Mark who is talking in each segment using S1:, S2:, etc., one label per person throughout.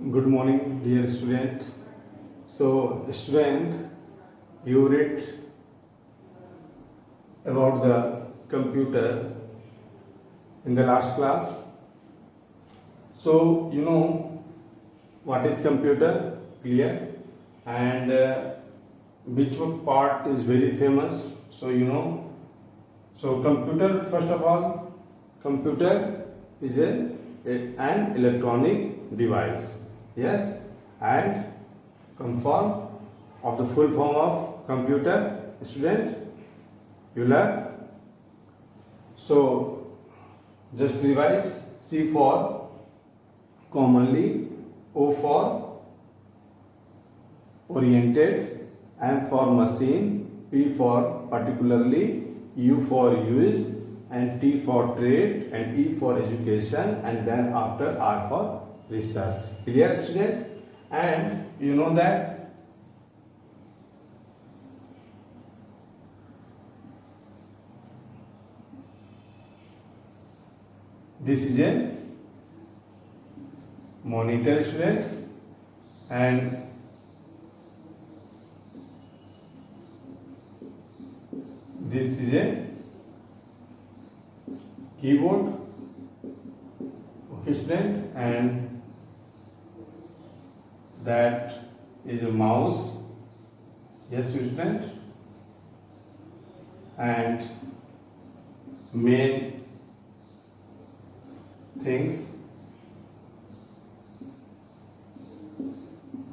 S1: Good morning, dear student. So, student, you read about the computer in the last class. So, you know what is computer? Clear? And which part is very famous? So, you know. So, computer, first of all, computer is an electronic device. Yes, and confirm of the full form of computer, student, you learn. So just revise. C for commonly, O for oriented, M for machine, P for particularly, U for use, and T for trade, and E for education, and then after R for research. Clear, student? And you know that this is a monitor, student, and this is a keyboard. Okay, student, and that is a mouse. Yes, student, and main things.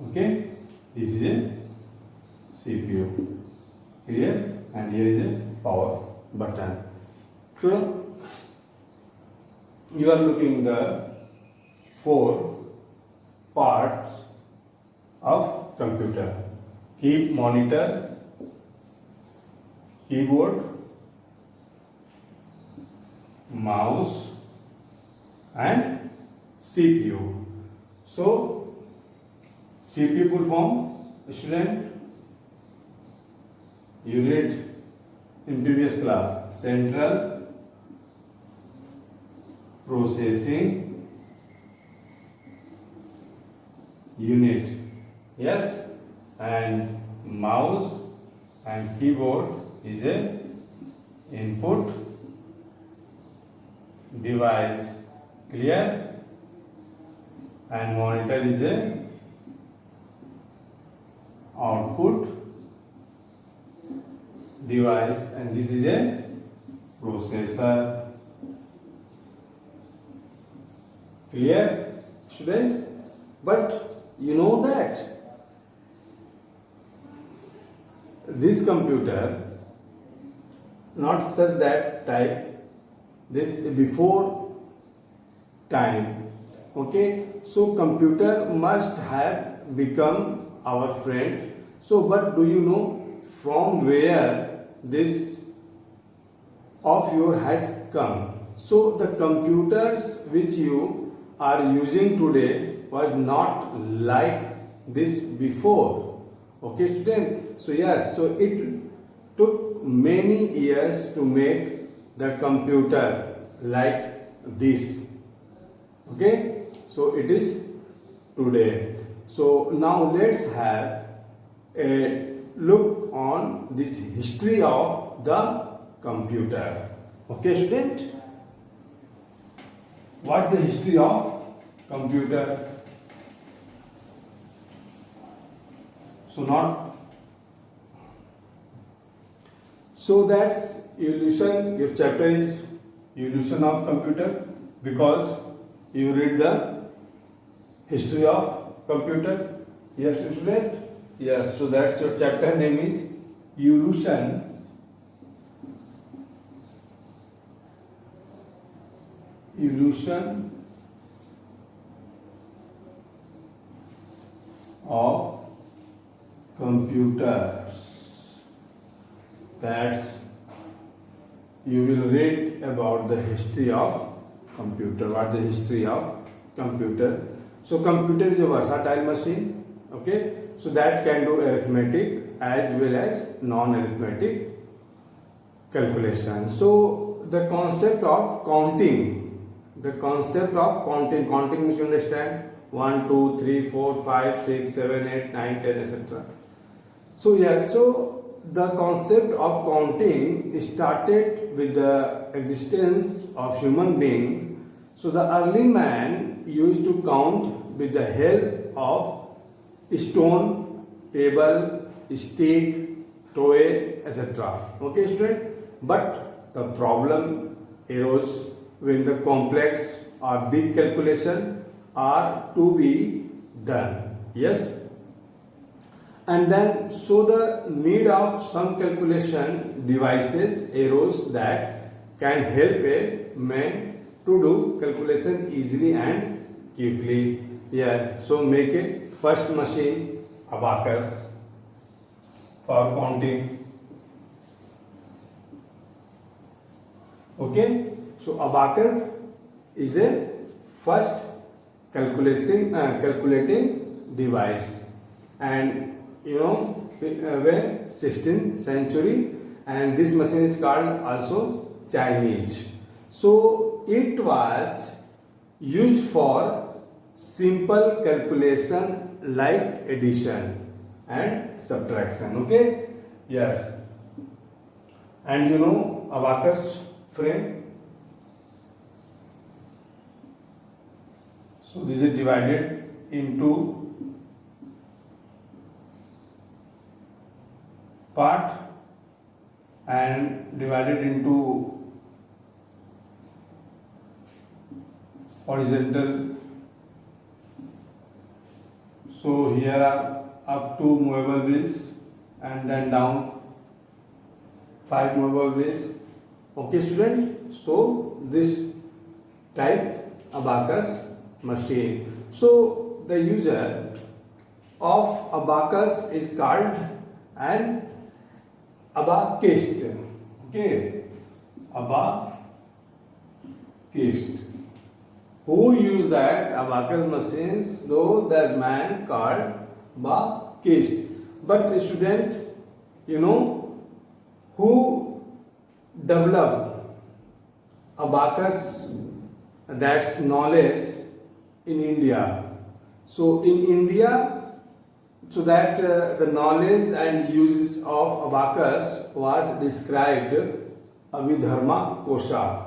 S1: Okay, this is a CPU. Clear? And here is a power button. So you are looking the four parts of computer: monitor, keyboard, mouse, and CPU. So CPU full form, student, you read in previous class: Central Processing Unit. Yes, and mouse and keyboard is a input device. Clear? And monitor is a output device, and this is a processor. Clear, student? But you know that this computer not such that type, this before time. Okay, so computer must have become our friend. So but do you know from where this of your has come? So the computers which you are using today was not like this before. Okay, student? So yes, so it took many years to make the computer like this. Okay, so it is today. So now let's have a look on this history of the computer. Okay, student? What's the history of computer? So that's evolution. Your chapter is evolution of computer because you read the history of computer. Yes, student. Yes. So that's your chapter name is evolution of computers. That's you will read about the history of computer. What is the history of computer? So computer is a versatile machine. Okay, so that can do arithmetic as well as non-arithmetic calculation. So the concept of counting means you understand 1, 2, 3, 4, 5, 6, 7, 8, 9, 10, etc. So the concept of counting started with the existence of human being. So the early man used to count with the help of stone, table, stick, toy, etc. Okay, student. But the problem arose when the complex or big calculation are to be done. Yes. And then so the need of some calculation devices arose that can help a man to do calculation easily and quickly. Yeah, so make a first machine abacus for counting. Okay, so abacus is a first calculating device, and when 16th century, and this machine is called also Chinese. So it was used for simple calculation like addition and subtraction. Okay, yes, and abacus frame. So this is divided into part and divided into horizontal. So here are up to movable wheels, and then down 5 movable wheels. Okay, student. So this type abacus machine. So the user of abacus is called an abacist. Okay, abacist. Who use that abacus machines? Though there's man called abacist. But student, who developed abacus, that's knowledge in India. So in India, so that the knowledge and uses of abacus was described Abhidharma Kosha.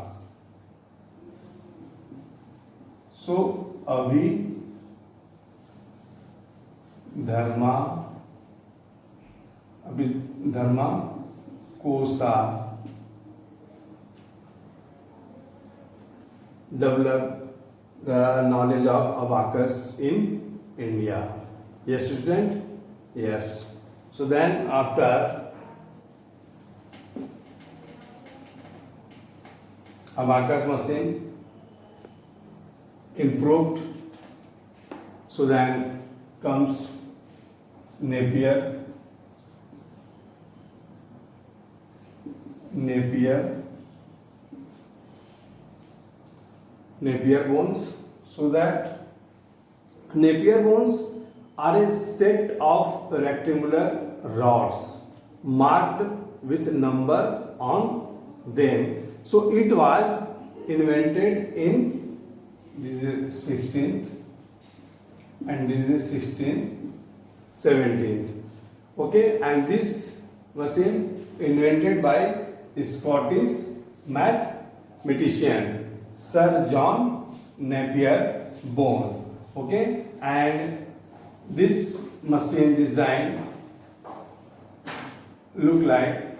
S1: So Abhidharma Kosha developed the knowledge of abacus in India. Yes, student? Yes. So then after abacus machine improved, so then comes Napier bones. So that Napier bones are a set of rectangular rods marked with number on them. So it was invented in, this is 16th and this is 16th, 17th. Okay, and this machine invented by Scottish mathematician Sir John Napier Bone. Okay, and this machine design look like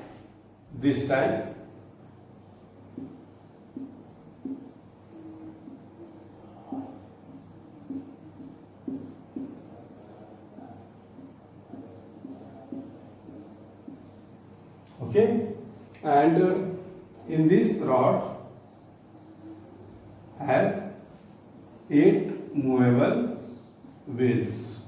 S1: this type. Okay, and in this rod have 8 movable wheels.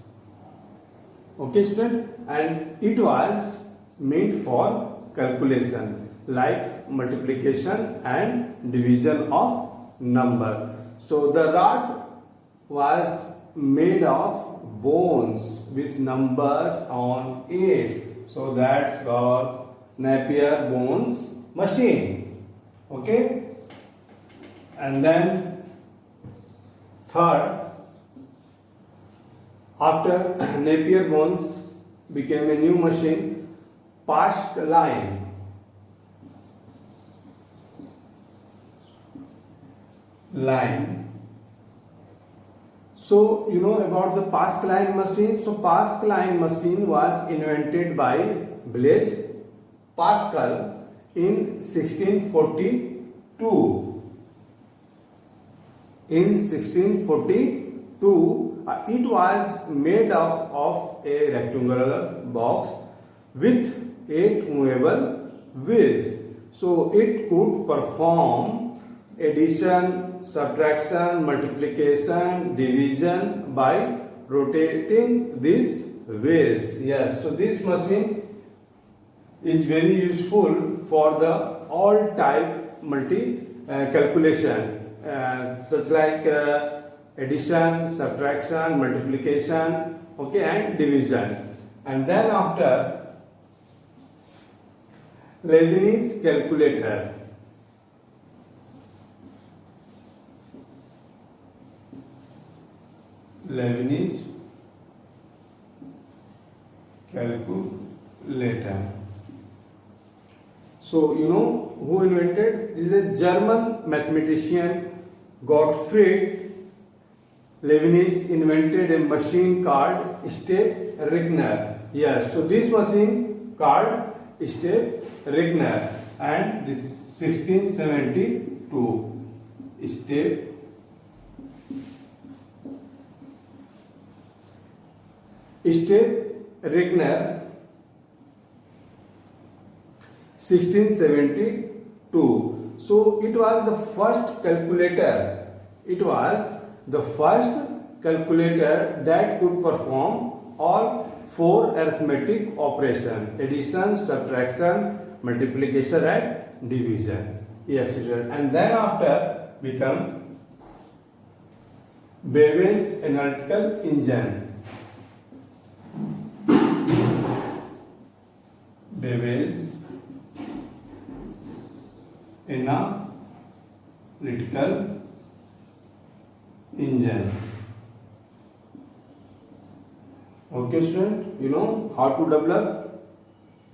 S1: Okay, student, and it was made for calculation like multiplication and division of number. So the rod was made of bones with numbers on it. So that's called Napier bones machine. Okay, and then third After Napier Bones became a new machine, Pasch line. So you know about the Pasch line machine. So Pasch line machine was invented by Blaise Pascal in 1642. In 1642, it was made up of a rectangular box with 8 movable wheels. So it could perform addition, subtraction, multiplication, division by rotating these wheels. Yes, so this machine is very useful for the all type multi calculation, such like addition, subtraction, multiplication, okay, and division. And then after Leibniz calculator. Leibniz calculator. So you know who invented? This is a German mathematician Gottfried Leibniz invented a machine called Step-Regner. Yes, so this machine called Step-Regner, and this 1672 Step-Regner 1672. So it was the first calculator. It was the first calculator that could perform all 4 arithmetic operations: addition, subtraction, multiplication, and division. Yes, and then after become Babbage analytical engine. Babbage analytical engine. Okay, student, you know how to develop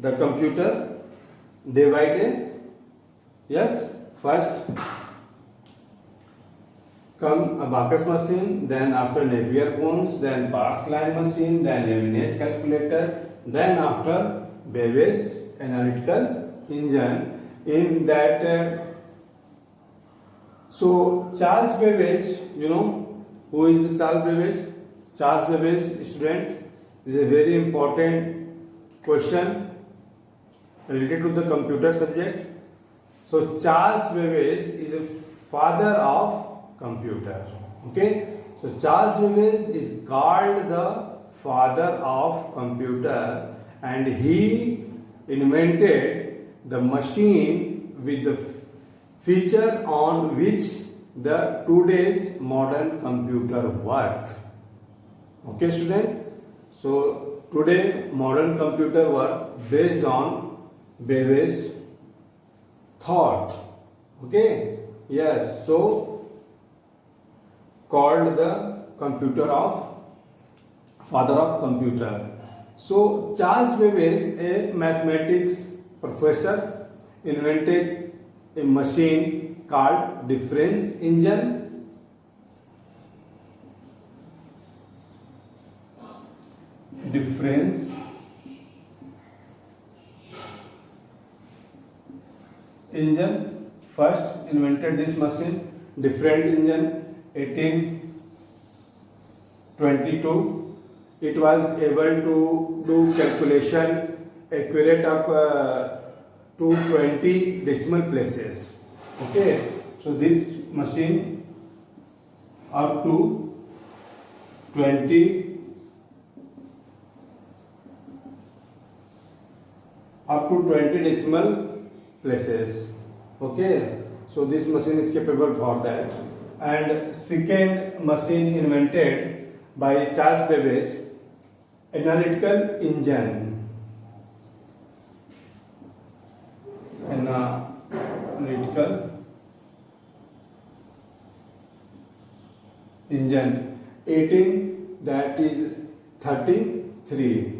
S1: the computer day by day. Yes, first come Abacus machine, then after Napier Bones, then Pasch line machine, then Leibniz calculator, then after Babbage analytical engine. In that, so Charles Babbage, you know who is the Charles Babbage? Charles Babbage, student, is a very important question related to the computer subject. So Charles Babbage is a father of computer. Okay, so Charles Babbage is called the father of computer, and he invented the machine with the feature on which the today's modern computer work. Okay, student, so today modern computer work based on Babbage thought. Okay, yes, so called the computer of father of computer. So Charles Babbage, a mathematics professor, invented a machine called difference engine. Difference engine. First invented this machine, different engine, 1822. It was able to do calculation accurate up to 20 decimal places. Okay, so this machine up to 20 decimal places. Okay, so this machine is capable for that. And second machine invented by Charles Babbage, analytical engine. Analytical engine 18, that is 33.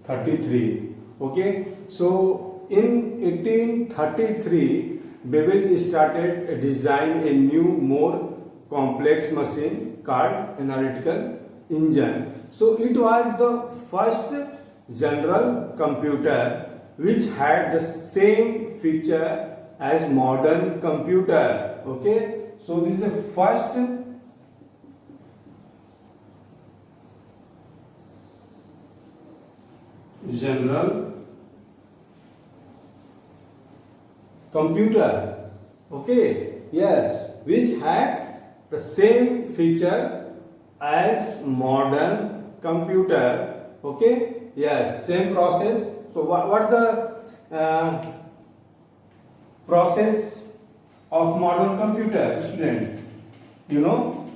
S1: 33. Okay. So in 1833, Babbage started a design a new, more complex machine called analytical engine. So it was the first general computer which had the same feature as modern computer. Okay. So this is the first general computer. Okay. Yes, which had the same feature as modern computer. Okay. Yes, same process. So what's the process of modern computer, student? You know,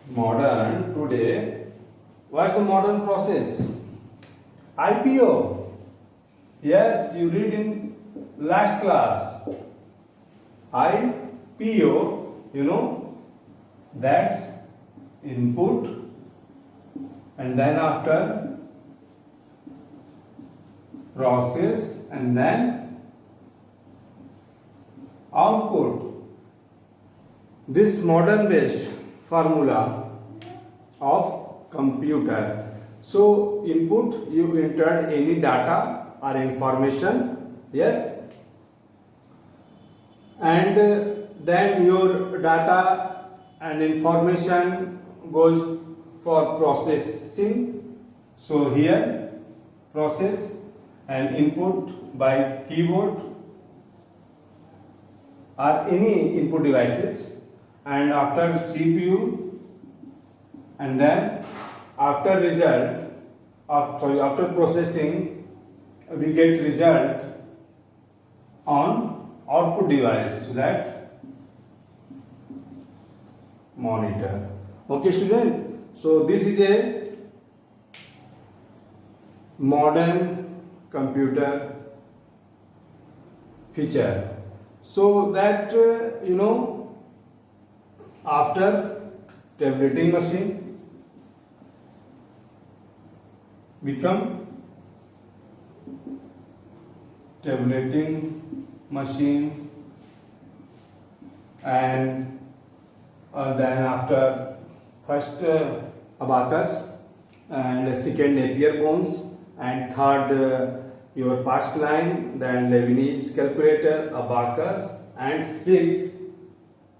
S1: modern today, what's the modern process? IPO. Yes, you read in last class. IPO, you know, that's input, and then after process, and then output. This modern based formula of computer. So input, you entered any data or information, yes, and then your data and information goes for processing. So here process and input by keyboard or any input devices, and after CPU, and then after after processing we get result on output device, that monitor. Okay, student. So this is a modern computer feature. So that you know, after tableting machine become tableting machine, and then after first abacus, and second Napier bones, and third your Pascaline, then Leibniz calculator, abacus, and sixth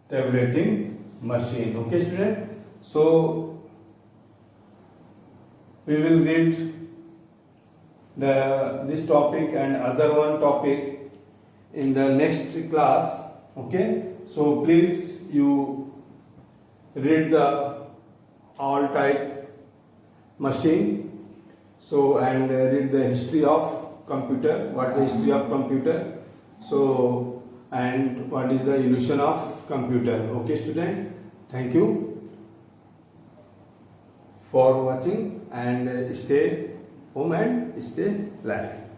S1: tableting machine. Okay, student. So we will read this topic and other one topic in the next class. Okay. So please you read the all type machine. So and read the history of computer. What is the history of computer? So and what is the evolution of computer? Okay, student. Thank you for watching, and stay home and stay live.